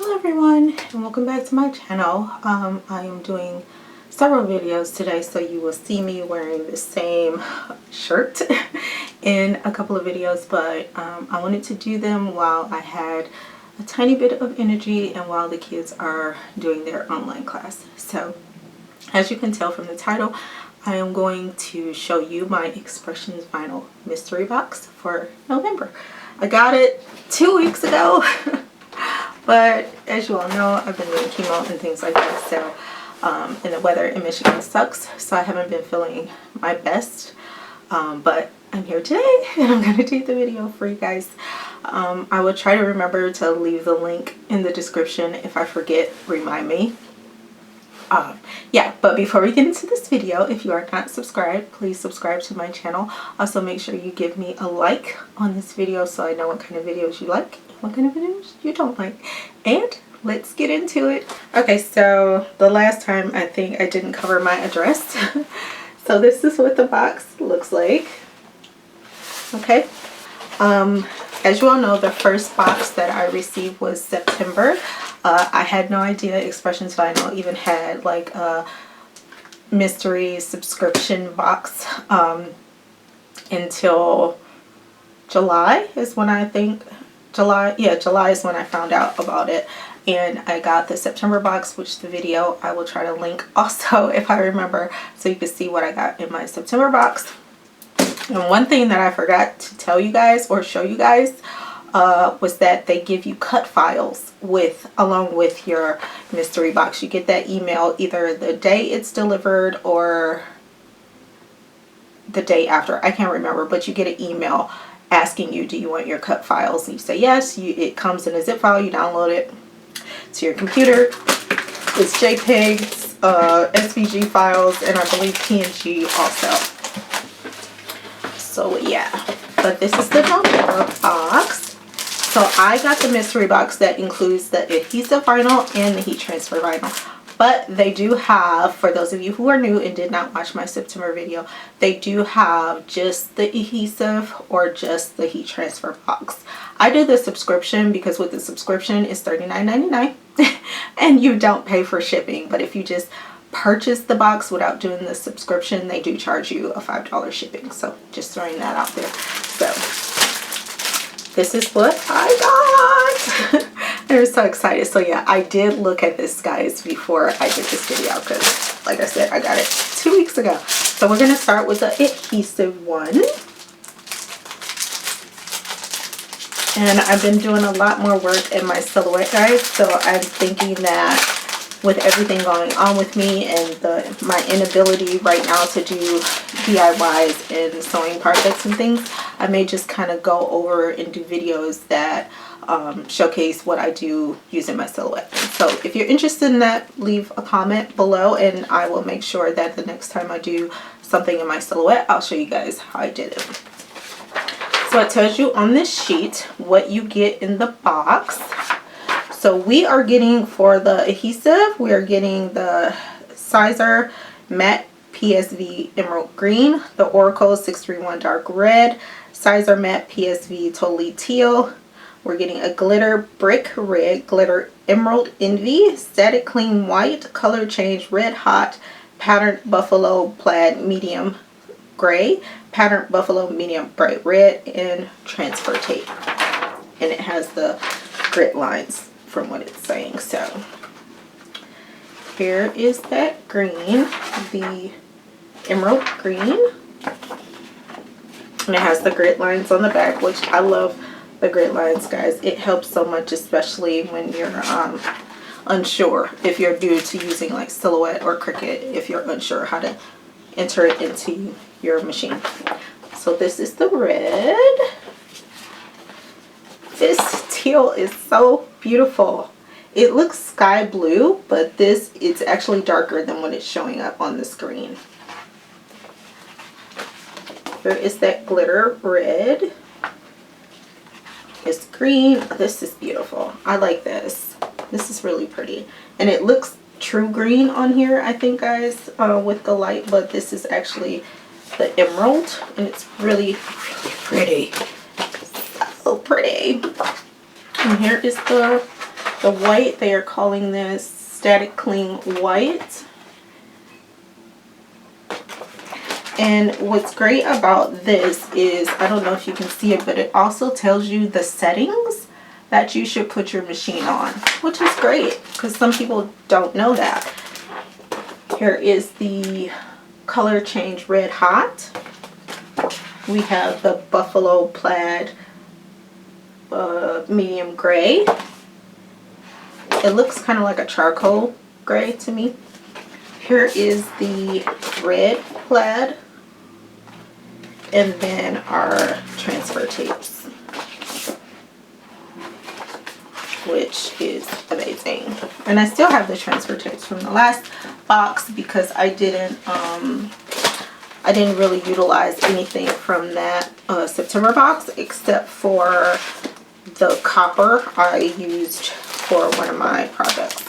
Hello everyone, and welcome back to my channel. I am doing several videos today, so you will see me wearing the same shirt in a couple of videos, but I wanted to do them while I had a tiny bit of energy and while the kids are doing their online class. So as you can tell from the title, I am going to show you my Expressions vinyl mystery box for November. I got it 2 weeks ago. But as you all know, I've been doing chemo and things like that, so and the weather in Michigan sucks, so I haven't been feeling my best, but I'm here today and I'm going to do the video for you guys. I will try to remember to leave the link in the description. If I forget, remind me. Yeah, but before we get into this video, if you are not subscribed, please subscribe to my channel. Also make sure you give me a like on this video so I know what kind of videos you like, what kind of videos you don't like. And let's get into it. Okay, so the last time I think I didn't cover my address. So this is what the box looks like. Okay. As you all know, the first box that I received was September. I had no idea Expressions Vinyl even had like a mystery subscription box until July is when I think July is when I found out about it. And I got the September box, which the video I will try to link also if I remember, so you can see what I got in my September box. And one thing that I forgot to tell you guys or show you guys was that they give you cut files along with your mystery box. You get that email either the day it's delivered or the day after. I can't remember, but you get an email asking you, do you want your cut files? And you say yes. It comes in a zip file. You download it to your computer. It's JPEGs, SVG files, and I believe PNG also. So yeah, but this is the November box. So I got the mystery box that includes the adhesive vinyl and the heat transfer vinyl. But they do have, for those of you who are new and did not watch my September video, they do have just the adhesive or just the heat transfer box. I did the subscription because with the subscription it's $39.99 and you don't pay for shipping. But if you just purchase the box without doing the subscription, they do charge you a $5 shipping. So just throwing that out there. So this is what I got. I'm so excited. So yeah, I did look at this, guys, before I did this video because, like I said, I got it 2 weeks ago. So we're going to start with the adhesive one. And I've been doing a lot more work in my silhouette, guys. So I'm thinking that with everything going on with me and my inability right now to do DIYs and sewing projects and things, I may just kind of go over and do videos that showcase what I do using my silhouette. So if you're interested in that, leave a comment below and I will make sure that the next time I do something in my silhouette, I'll show you guys how I did it. So it tells you on this sheet what you get in the box. So we are getting, for the adhesive, we are getting the Sizer Matte PSV Emerald Green, the Oracle 631 Dark Red, Sizer Matte PSV Totally Teal. We're getting a Glitter Brick Red, Glitter Emerald Envy, Static Clean White, Color Change Red Hot, Patterned Buffalo Plaid Medium Gray, Patterned Buffalo Medium Bright Red, and Transfer Tape. And it has the grit lines from what it's saying. So here is that green, the emerald green, and it has the grit lines on the back, which I love the grit lines, guys. It helps so much, especially when you're unsure, if you're new to using like Silhouette or Cricut, if you're unsure how to enter it into your machine. So this is the red. This teal is so beautiful. It looks sky blue, but it's actually darker than what it's showing up on the screen. Here is that glitter red. It's green. This is beautiful. I like this. This is really pretty. And it looks true green on here, I think, guys, with the light, but this is actually the emerald, and it's really, really pretty. So pretty. And here is the The white, they are calling this Static Cling White. And what's great about this is, I don't know if you can see it, but it also tells you the settings that you should put your machine on, which is great because some people don't know that. Here is the color change Red Hot. We have the Buffalo Plaid medium gray. It looks kind of like a charcoal gray to me. Here is the red plaid, and then our transfer tapes, which is amazing. And I still have the transfer tapes from the last box because I didn't really utilize anything from that September box except for the copper I used for one of my projects.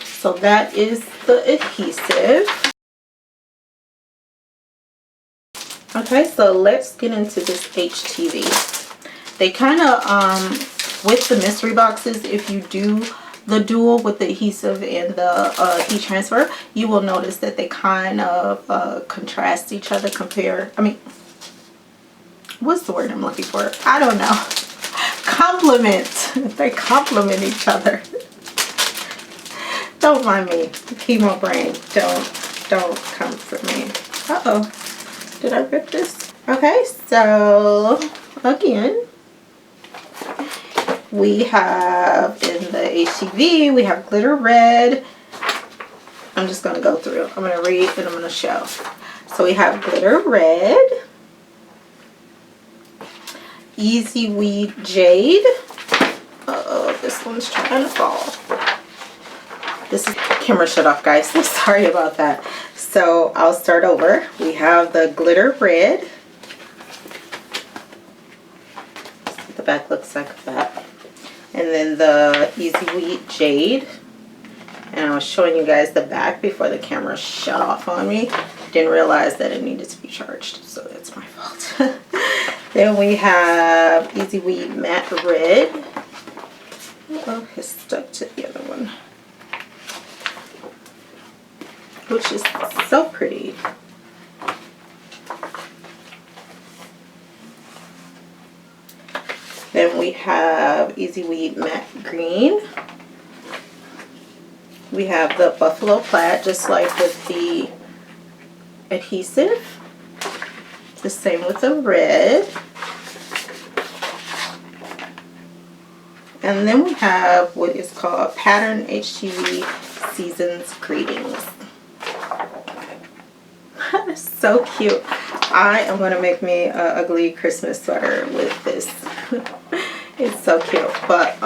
So that is the adhesive. Okay, so let's get into this HTV. They kind of, with the mystery boxes, if you do the dual with the adhesive and the heat transfer, you will notice that they kind of contrast each other, what's the word I'm looking for? I don't know. Complement. They complement each other. Don't mind me. Chemo brain. Don't come for me. Uh-oh. Did I rip this? Okay, so again, we have in the HTV, we have glitter red. I'm just going to go through. I'm going to read and I'm going to show. So we have glitter red, Easyweed Jade. Uh-oh, this one's trying to fall. This is camera shut off, guys. So sorry about that. So I'll start over. We have the glitter red. The back looks like that. And then the Easyweed Jade. And I was showing you guys the back before the camera shut off on me. Didn't realize that it needed to be charged, so that's my fault. Then we have Easyweed Matte Red. Oh, it's stuck to the other one, which is so pretty. Then we have Easyweed Matte Green. We have the Buffalo Plaid, just like with the adhesive. The same with the red. And then we have what is called Pattern HTV Seasons Greetings. So cute. I am going to make me an ugly Christmas sweater with this. It's so cute. But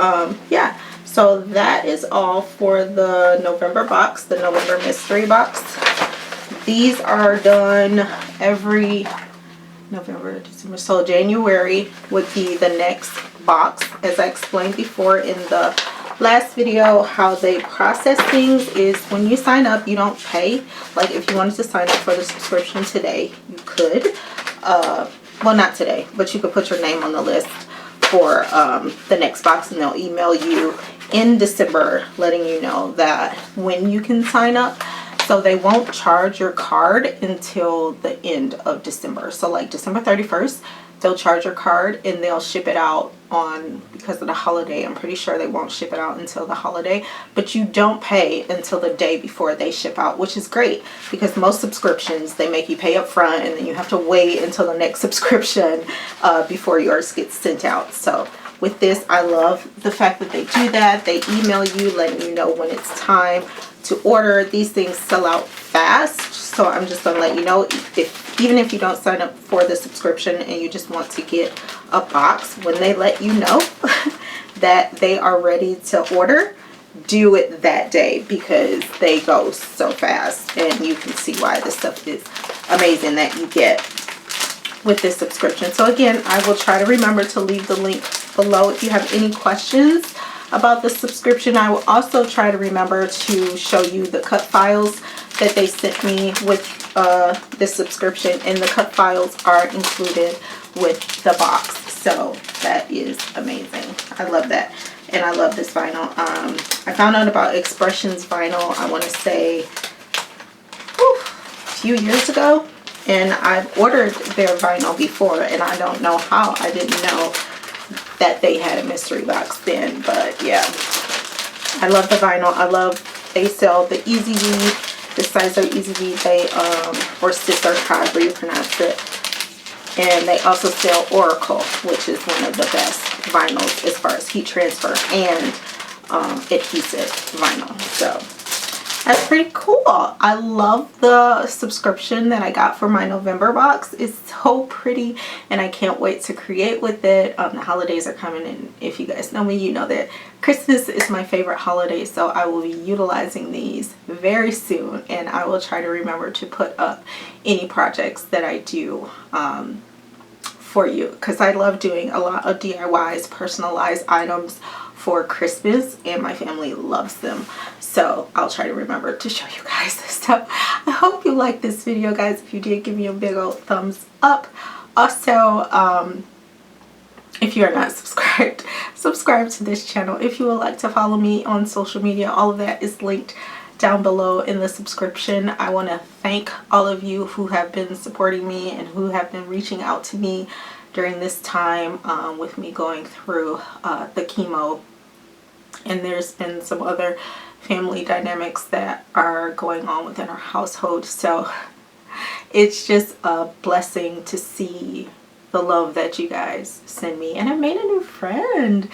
yeah, so that is all for the November box, the November mystery box. These are done every November, December, so January would be the next box. As I explained before in the last video, how they process things is when you sign up, you don't pay. Like if you wanted to sign up for the subscription today, you could. Well, not today, but you could put your name on the list for the next box, and they'll email you in December letting you know that when you can sign up. So they won't charge your card until the end of December. So like December 31st, they'll charge your card and they'll ship it out on, because of the holiday, I'm pretty sure they won't ship it out until the holiday. But you don't pay until the day before they ship out, which is great because most subscriptions, they make you pay up front and then you have to wait until the next subscription before yours gets sent out. So with this, I love the fact that they do that. They email you letting you know when it's time to order. These things sell out fast, so I'm just gonna let you know, even if you don't sign up for the subscription and you just want to get a box, when they let you know that they are ready to order, do it that day because they go so fast. And you can see why this stuff is amazing that you get with this subscription. So again, I will try to remember to leave the link below if you have any questions about the subscription. I will also try to remember to show you the cut files that they sent me with this subscription, and the cut files are included with the box. So that is amazing. I love that. and I love this vinyl. I found out about Expressions vinyl, I want to say, a few years ago, and I've ordered their vinyl before, and I don't know how I didn't know that they had a mystery box then. But yeah, I love the vinyl. I love, they sell the Easyweed, the size of Easyweed, they or Scissor, however you pronounce it. And they also sell Oracle, which is one of the best vinyls as far as heat transfer and adhesive vinyl. So that's pretty cool. I love the subscription that I got for my November box. It's so pretty, and I can't wait to create with it. The holidays are coming, and if you guys know me, you know that Christmas is my favorite holiday, so I will be utilizing these very soon, and I will try to remember to put up any projects that I do for you, because I love doing a lot of DIYs, personalized items for Christmas, and my family loves them. So I'll try to remember to show you guys this stuff. I hope you liked this video, guys. If you did, give me a big old thumbs up. Also, if you are not subscribed, subscribe to this channel. If you would like to follow me on social media, all of that is linked down below in the subscription. I want to thank all of you who have been supporting me and who have been reaching out to me during this time with me going through the chemo. And there's been some other family dynamics that are going on within our household. So it's just a blessing to see the love that you guys send me. And I made a new friend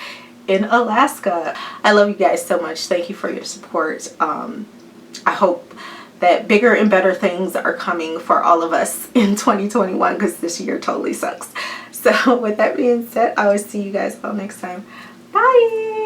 in Alaska. I love you guys so much. Thank you for your support. I hope that bigger and better things are coming for all of us in 2021, because this year totally sucks. So with that being said, I will see you guys all next time. Bye.